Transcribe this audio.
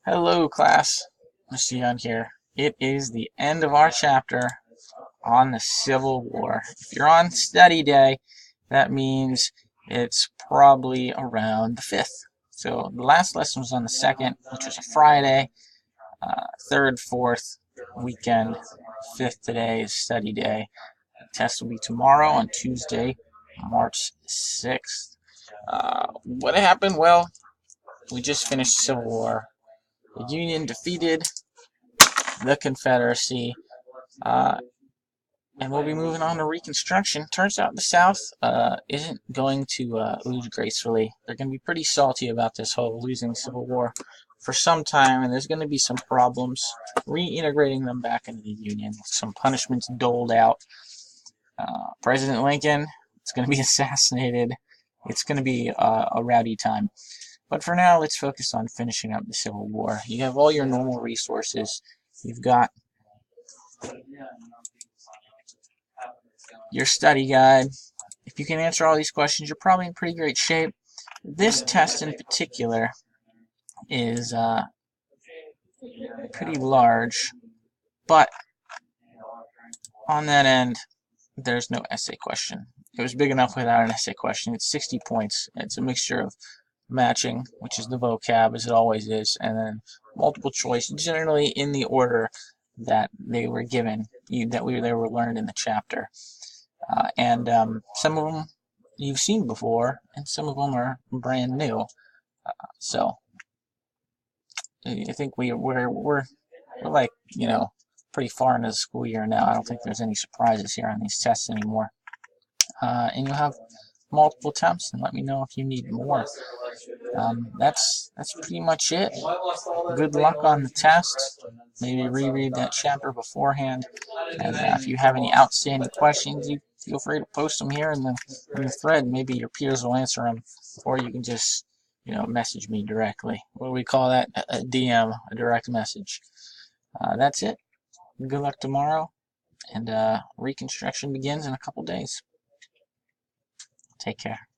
Hello, class. Mr. Young here. It is the end of our chapter on the Civil War. If you're on study day, that means it's probably around the 5th. So the last lesson was on the 2nd, which was a Friday. 3rd, 4th, weekend. 5th today is study day. The test will be tomorrow on Tuesday, March 6th. What happened? Well, we just finished the Civil War. The Union defeated the Confederacy, uh, and we'll be moving on to Reconstruction. Turns out the South isn't going to lose gracefully. They're going to be pretty salty about this whole losing Civil War for some time, and there's going to be some problems reintegrating them back into the Union. Some punishments doled out. President Lincoln is going to be assassinated. It's going to be a rowdy time. But for now, let's focus on finishing up the Civil War. You have all your normal resources. You've got your study guide. If you can answer all these questions, you're probably in pretty great shape. This test in particular is pretty large, but on that end, there's no essay question. It was big enough without an essay question. It's 60 points. It's a mixture of matching, which is the vocab, as it always is, and then multiple choice, generally in the order that they were given, they were learned in the chapter. And some of them you've seen before, and some of them are brand new. So I think we're like, pretty far into the school year now. I don't think there's any surprises here on these tests anymore. And you'll have multiple attempts, and let me know if you need more. That's pretty much it. Good luck on the test. Maybe reread that chapter beforehand. And if you have any outstanding questions, you feel free to post them here in the thread. Maybe your peers will answer them, or you can just message me directly. What do we call that? A DM, a direct message. That's it. Good luck tomorrow, and Reconstruction begins in a couple days. Take care.